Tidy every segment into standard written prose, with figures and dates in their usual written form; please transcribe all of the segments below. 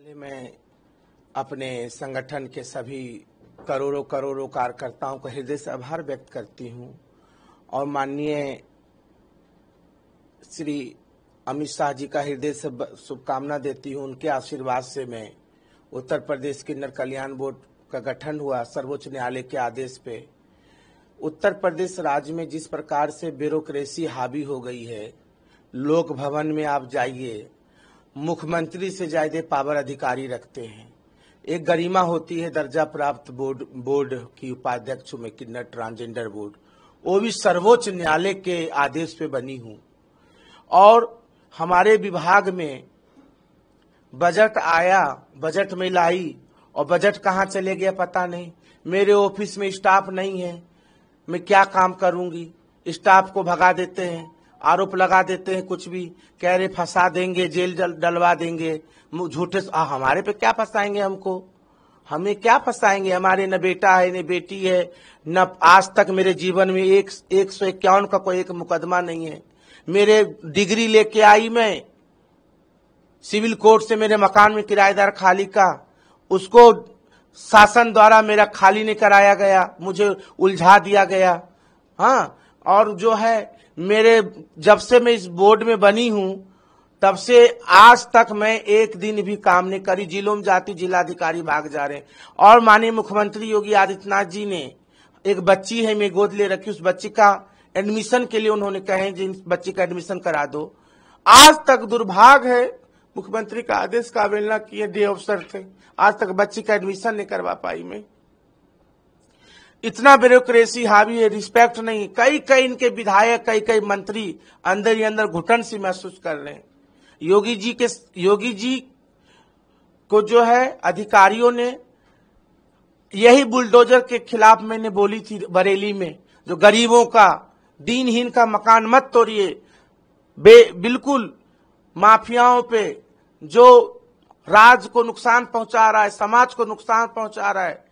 पहले मैं अपने संगठन के सभी करोड़ों करोड़ों कार्यकर्ताओं का हृदय से आभार व्यक्त करती हूं और माननीय श्री अमित शाह जी का हृदय से शुभकामना देती हूं। उनके आशीर्वाद से मैं उत्तर प्रदेश किन्नर कल्याण बोर्ड का गठन हुआ सर्वोच्च न्यायालय के आदेश पे। उत्तर प्रदेश राज्य में जिस प्रकार से ब्यूरोक्रेसी हावी हो गई है, लोक भवन में आप जाइए, मुख्यमंत्री से ज्यादा पावर अधिकारी रखते हैं। एक गरिमा होती है दर्जा प्राप्त बोर्ड की उपाध्यक्ष में किन्नर ट्रांसजेंडर बोर्ड, वो भी सर्वोच्च न्यायालय के आदेश पे बनी हूं। और हमारे विभाग में बजट आया, बजट में लाई और बजट कहां चले गया पता नहीं। मेरे ऑफिस में स्टाफ नहीं है, मैं क्या काम करूंगी। स्टाफ को भगा देते हैं, आरोप लगा देते हैं, कुछ भी कह रहे फंसा देंगे, जेल डलवा देंगे, झूठे। हमारे पे क्या फंसाएंगे हमको, हमें क्या फंसाएंगे। हमारे न बेटा है न बेटी है, न आज तक मेरे जीवन में 151 का कोई एक मुकदमा नहीं है। मेरे डिग्री लेके आई मैं सिविल कोर्ट से, मेरे मकान में किराएदार खाली का, उसको शासन द्वारा मेरा खाली नहीं कराया गया, मुझे उलझा दिया गया। हाँ, और जो है मेरे जब से मैं इस बोर्ड में बनी हूं तब से आज तक मैं एक दिन भी काम नहीं करी। जिलों में जाती जिलाधिकारी भाग जा रहे हैं। और माननीय मुख्यमंत्री योगी आदित्यनाथ जी ने, एक बच्ची है मैं गोद ले रखी, उस बच्ची का एडमिशन के लिए उन्होंने कहे जिन बच्ची का एडमिशन करा दो। आज तक दुर्भाग्य है, मुख्यमंत्री का आदेश का अवहेलना किए, डे अफसर थे, आज तक बच्ची का एडमिशन नहीं करवा पाई मैं। इतना ब्यूरोक्रेसी हावी है, रिस्पेक्ट नहीं। कई इनके विधायक, कई मंत्री अंदर ही अंदर घुटन सी महसूस कर रहे हैं। योगी जी को जो है अधिकारियों ने, यही बुलडोजर के खिलाफ मैंने बोली थी बरेली में, जो गरीबों का, दीनहीन का मकान मत तोड़िए। बिल्कुल माफियाओं पे जो राज्य को नुकसान पहुंचा रहा है, समाज को नुकसान पहुंचा रहा है,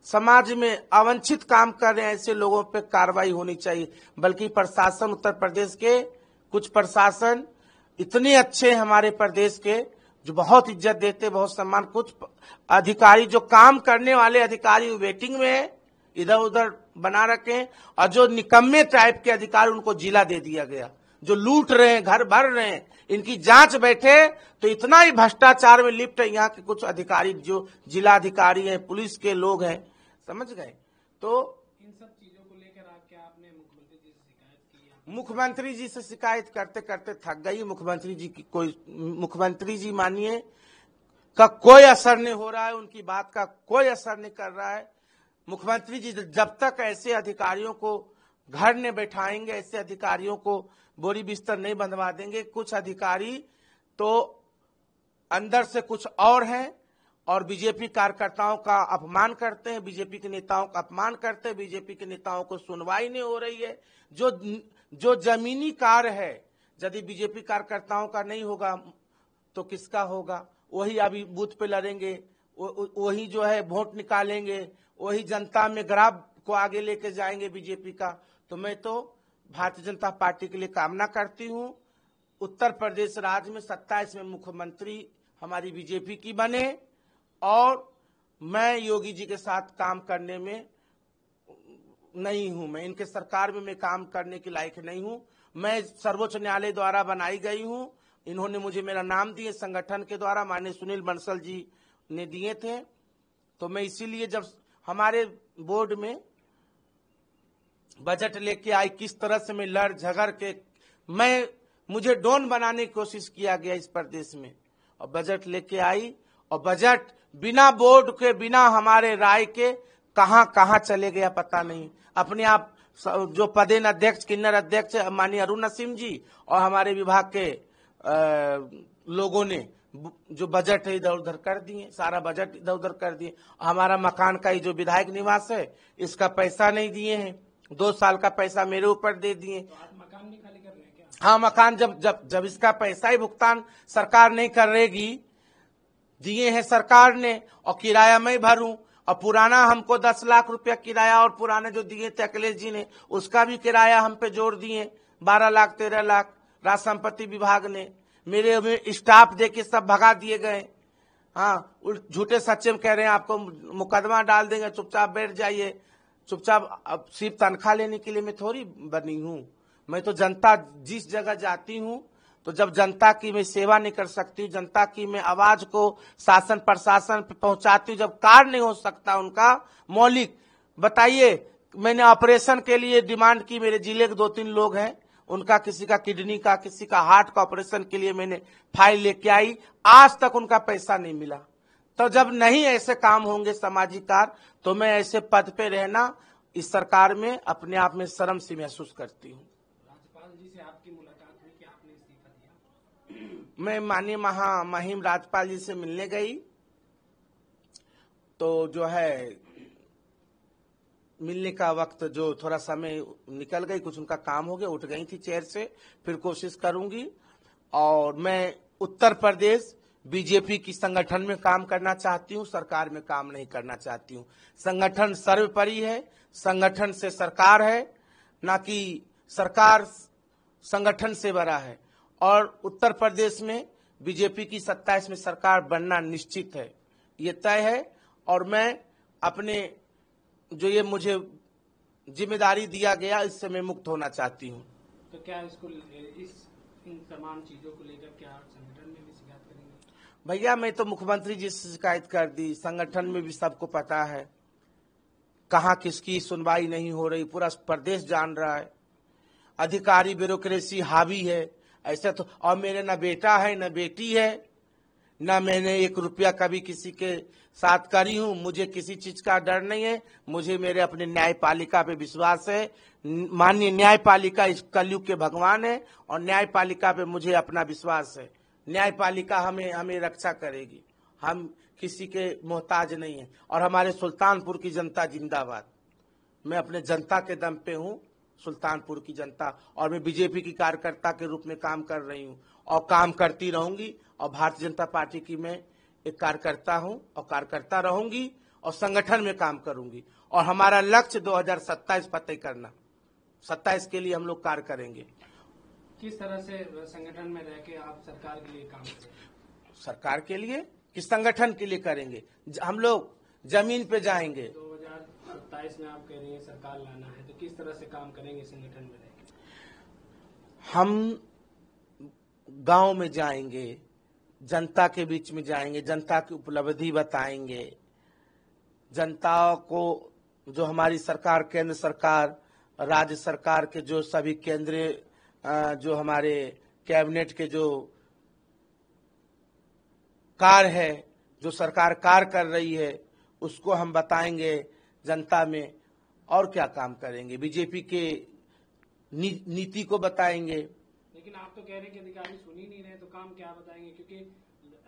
समाज में अवांछित काम कर रहे हैं, ऐसे लोगों पे कार्रवाई होनी चाहिए। बल्कि प्रशासन, उत्तर प्रदेश के कुछ प्रशासन इतने अच्छे हैं हमारे प्रदेश के, जो बहुत इज्जत देते, बहुत सम्मान। कुछ अधिकारी जो काम करने वाले अधिकारी वेटिंग में है, इधर उधर बना रखे हैं, और जो निकम्मे टाइप के अधिकारी उनको जिला दे दिया गया, जो लूट रहे हैं, घर भर रहे हैं। इनकी जांच बैठे तो इतना ही भ्रष्टाचार में लिप्त है यहाँ के कुछ अधिकारी, जो जिला अधिकारी हैं, पुलिस के लोग हैं, समझ गए। तो इन सब चीजों को लेकर क्या आपने मुख्यमंत्री जी से शिकायत की है? मुख्यमंत्री जी से शिकायत करते करते थक गई। मुख्यमंत्री जी मानिए का कोई असर नहीं हो रहा है, उनकी बात का कोई असर नहीं कर रहा है। मुख्यमंत्री जी जब तक ऐसे अधिकारियों को घर में बैठाएंगे, ऐसे अधिकारियों को बोरी बिस्तर नहीं बंधवा देंगे। कुछ अधिकारी तो अंदर से कुछ और हैं और बीजेपी कार्यकर्ताओं का अपमान करते हैं, बीजेपी के नेताओं का अपमान करते हैं। बीजेपी के नेताओं को सुनवाई नहीं हो रही है। जो जमीनी कार्य है, यदि बीजेपी कार्यकर्ताओं का नहीं होगा तो किसका होगा? वही अभी बूथ पे लड़ेंगे, वही जो है वोट निकालेंगे, वही जनता में ग्राफ को आगे लेके जाएंगे बीजेपी का। तो मैं तो भारतीय जनता पार्टी के लिए कामना करती हूं, उत्तर प्रदेश राज्य में 27 में मुख्यमंत्री हमारी बीजेपी की बने, और मैं योगी जी के साथ काम करने में नहीं हूं। मैं इनके सरकार में मैं काम करने के लायक नहीं हूं। मैं सर्वोच्च न्यायालय द्वारा बनाई गई हूं, इन्होंने मुझे मेरा नाम दिए, संगठन के द्वारा माननीय सुनील बंसल जी ने दिए थे। तो मैं इसीलिए जब हमारे बोर्ड में बजट लेके आई, किस तरह से मैं लड़ झगड़ के मुझे डॉन बनाने की कोशिश किया गया इस प्रदेश में, और बजट लेके आई, और बजट बिना बोर्ड के, बिना हमारे राय के कहां कहां चले गया पता नहीं। अपने आप जो पदेन अध्यक्ष, किन्नर अध्यक्ष माननीय अरुण नसीम जी और हमारे विभाग के लोगों ने जो बजट है इधर उधर कर दिए, सारा बजट इधर उधर कर दिए। हमारा मकान का ही जो विधायक निवास है, इसका पैसा नहीं दिए हैं, 2 साल का पैसा मेरे ऊपर दे दिए। तो आप मकान नहीं खाली कर रहे हैं क्या? हाँ, मकान जब इसका पैसा ही भुगतान सरकार नहीं करेगी, दिए हैं सरकार ने, और किराया मैं भरूं, और पुराना हमको 10 लाख रुपया किराया, और पुराने जो दिए थे अखिलेश जी ने, उसका भी किराया हम पे जोड़ दिए 12 लाख 13 लाख। राज संपत्ति विभाग ने मेरे स्टाफ दे के सब भगा दिए गए। हाँ, झूठे सच्चे में कह रहे हैं आपको मुकदमा डाल देंगे, चुपचाप बैठ जाइए, चुपचाप। अब सिर्फ तनख्वाह लेने के लिए मैं थोड़ी बनी हूँ। मैं तो जनता जिस जगह जाती हूँ तो जब जनता की मैं सेवा नहीं कर सकती हूँ, जनता की मैं आवाज को शासन प्रशासन पे पहुंचाती हूँ, जब कार्य नहीं हो सकता उनका मौलिक, बताइए। मैंने ऑपरेशन के लिए डिमांड की, मेरे जिले के 2-3 लोग हैं, उनका किसी का किडनी का, किसी का हार्ट का ऑपरेशन के लिए मैंने फाइल लेके आई, आज तक उनका पैसा नहीं मिला। तो जब नहीं ऐसे काम होंगे सामाजिक कार्य, तो मैं ऐसे पद पे रहना इस सरकार में अपने आप में शर्म सी महसूस करती हूँ। राज्यपाल जी से आपकी मुलाकात हुई कि आपने इस्तीफा दिया? मैं माननीय महिम राज्यपाल जी से मिलने गई तो जो है मिलने का वक्त जो थोड़ा समय निकल गई, कुछ उनका काम हो गया, उठ गई थी चेयर से, फिर कोशिश करूंगी। और मैं उत्तर प्रदेश बीजेपी की संगठन में काम करना चाहती हूं, सरकार में काम नहीं करना चाहती हूं। संगठन सर्वोपरि है, संगठन से सरकार है, ना कि सरकार संगठन से बड़ा है। और उत्तर प्रदेश में बीजेपी की 27 में सरकार बनना निश्चित है, ये तय है। और मैं अपने जो ये मुझे जिम्मेदारी दिया गया, इससे मैं मुक्त होना चाहती हूँ। तो क्या इन तमाम चीजों को लेकर क्या संगठन में भी शिकायत करेंगे? भैया मैं तो मुख्यमंत्री जी से शिकायत कर दी, संगठन में भी सबको पता है, कहाँ किसकी सुनवाई नहीं हो रही, पूरा प्रदेश जान रहा है। अधिकारी ब्यूरोक्रेसी हावी है ऐसा तो। और मेरे न बेटा है न बेटी है, न मैंने 1 रुपया कभी किसी के साथ करी हूं, मुझे किसी चीज का डर नहीं है। मुझे मेरे अपने न्यायपालिका पे विश्वास है। माननीय न्यायपालिका इस कलयुग के भगवान है और न्यायपालिका पे मुझे अपना विश्वास है। न्यायपालिका हमें रक्षा करेगी, हम किसी के मोहताज नहीं है। और हमारे सुल्तानपुर की जनता जिंदाबाद। मैं अपने जनता के दम पे हूँ, सुल्तानपुर की जनता, और मैं बीजेपी की कार्यकर्ता के रूप में काम कर रही हूँ और काम करती रहूंगी। और भारतीय जनता पार्टी की मैं एक कार्यकर्ता हूं और कार्यकर्ता रहूंगी और संगठन में काम करूंगी। और हमारा लक्ष्य 2027 फतेह करना, 27 के लिए हम लोग कार्य करेंगे। किस तरह से संगठन में रह के आप सरकार के लिए काम करेंगे? सरकार के लिए किस संगठन के लिए करेंगे? हम लोग जमीन पे जाएंगे। 2027 में आप कह रही हैं सरकार लाना है, तो किस तरह से काम करेंगे संगठन में रह के? हम गांव में जाएंगे, जनता के बीच में जाएंगे, जनता की उपलब्धि बताएंगे, जनता को जो हमारी सरकार, केंद्र सरकार, राज्य सरकार के जो सभी केंद्रीय जो हमारे कैबिनेट के जो कार्य है, जो सरकार कार्य कर रही है, उसको हम बताएंगे जनता में। और क्या काम करेंगे? बीजेपी के नीति को बताएंगे। लेकिन आप तो कह रहे हैं कि अधिकारी सुन ही नहीं रहे, तो काम क्या बताएंगे? क्योंकि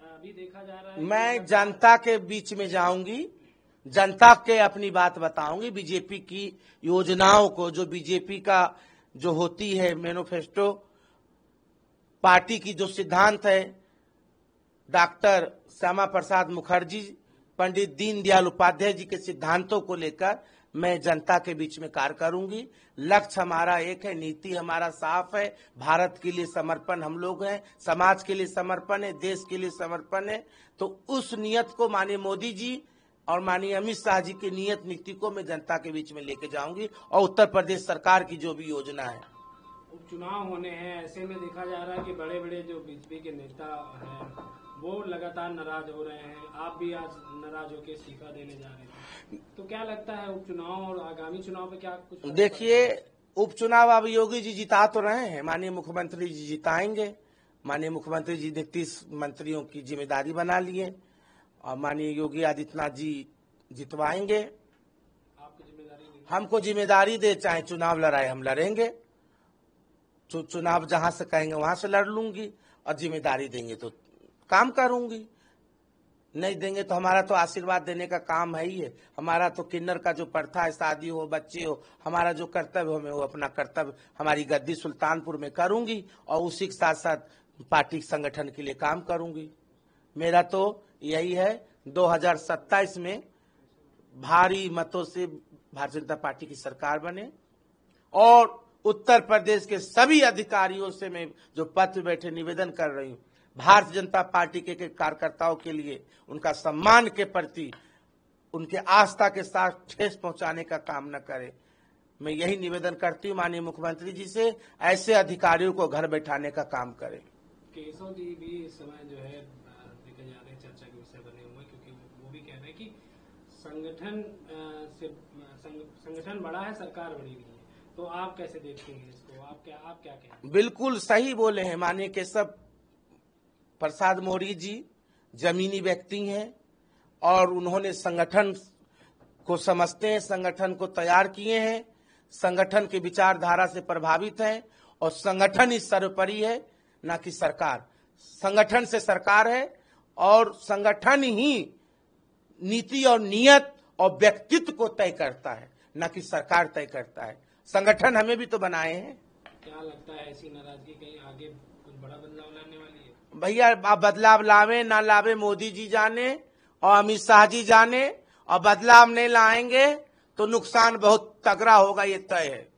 अभी देखा जा रहा है मैं जनता के बीच में जाऊंगी, जनता के अपनी बात बताऊंगी, बीजेपी की योजनाओं को, जो बीजेपी का जो होती है मैनिफेस्टो, पार्टी की जो सिद्धांत है, डॉक्टर श्यामा प्रसाद मुखर्जी, पंडित दीनदयाल उपाध्याय जी के सिद्धांतों को लेकर मैं जनता के बीच में कार्य करूंगी। लक्ष्य हमारा एक है, नीति हमारा साफ है, भारत के लिए समर्पण हम लोग हैं, समाज के लिए समर्पण है, देश के लिए समर्पण है। तो उस नियत को माननीय मोदी जी और माननीय अमित शाह जी की नियत नीति को मैं जनता के बीच में लेके जाऊंगी। और उत्तर प्रदेश सरकार की जो भी योजना है, उपचुनाव होने हैं, ऐसे में देखा जा रहा है कि बड़े बड़े जो बीजेपी के नेता हैं वो लगातार नाराज हो रहे हैं। आप भी आज नाराज होकर इस्तीफा देने जा रहे हैं, तो क्या लगता है उपचुनाव और आगामी चुनाव पे क्या कुछ? देखिए, उपचुनाव अब योगी जी जिता तो रहे हैं, माननीय मुख्यमंत्री जी जिताएंगे। माननीय मुख्यमंत्री जी ने 30 मंत्रियों की जिम्मेदारी बना लिए और माननीय योगी आदित्यनाथ जी जितवाएंगे। आपको जिम्मेदारी? हमको जिम्मेदारी दे, चाहे चुनाव लड़ाए हम लड़ेंगे। चुनाव जहां से कहेंगे वहां से लड़ लूंगी, और जिम्मेदारी देंगे तो काम करूंगी, नहीं देंगे तो हमारा तो आशीर्वाद देने का काम है ही है। हमारा तो किन्नर का जो प्रथा है, शादी हो बच्चे हो, हमारा जो कर्तव्य हो, मैं वो अपना कर्तव्य हमारी गद्दी सुल्तानपुर में करूंगी और उसी के साथ साथ पार्टी संगठन के लिए काम करूंगी। मेरा तो यही है 2027 में भारी मतों से भारतीय जनता पार्टी की सरकार बने। और उत्तर प्रदेश के सभी अधिकारियों से मैं जो पत्र बैठे निवेदन कर रही हूँ, भारतीय जनता पार्टी के कार्यकर्ताओं के लिए उनका सम्मान के प्रति उनके आस्था के साथ ठेस पहुंचाने का काम न करे। मैं यही निवेदन करती हूँ माननीय मुख्यमंत्री जी से, ऐसे अधिकारियों को घर बैठाने का काम करें। केशव जी भी इस समय जो है देखे जा रहे चर्चा के विषय बने हुए, क्योंकि वो भी कह रहे हैं कि संगठन बड़ा है, सरकार बड़ी नहीं है। तो आप कैसे देखते हैं इसको? आप क्या कहें? बिल्कुल सही बोले हैं माननीय केशव प्रसाद मौर्य जी, जमीनी व्यक्ति हैं और उन्होंने संगठन को समझते हैं, संगठन को तैयार किए हैं, संगठन की विचारधारा से प्रभावित हैं और संगठन ही सर्वोपरि है, ना कि सरकार। संगठन से सरकार है और संगठन ही नीति और नियत और व्यक्तित्व को तय करता है, ना कि सरकार तय करता है। संगठन हमें भी तो बनाए हैं। क्या लगता है ऐसी नाराजगी कहीं आगे कुछ बड़ा बदलाव लाने वाली है? भैया आप बदलाव लावे ना लावे मोदी जी जाने और अमित शाह जी जाने, और बदलाव नहीं लाएंगे तो नुकसान बहुत तगड़ा होगा, ये तय है।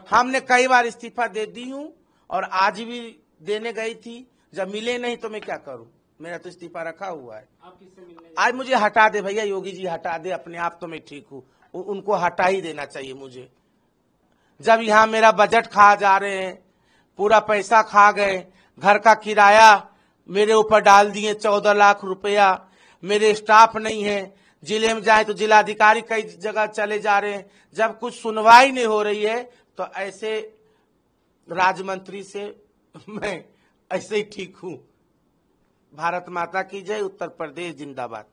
हमने कई बार इस्तीफा दे दी हूं और आज भी देने गई थी, जब मिले नहीं तो मैं क्या करूं, मेरा तो इस्तीफा रखा हुआ है। आप किससे मिलने? आज मुझे हटा दे भैया, योगी जी हटा दे, अपने आप तो मैं ठीक हूं, उनको हटा ही देना चाहिए मुझे। जब यहाँ मेरा बजट खा जा रहे हैं, पूरा पैसा खा गए, घर का किराया मेरे ऊपर डाल दिए 14 लाख रुपया, मेरे स्टाफ नहीं है, जिले में जाए तो जिलाधिकारी कई जगह चले जा रहे हैं, जब कुछ सुनवाई नहीं हो रही है तो ऐसे राज्य से मैं ऐसे ही ठीक हूं। भारत माता की जय, उत्तर प्रदेश जिंदाबाद।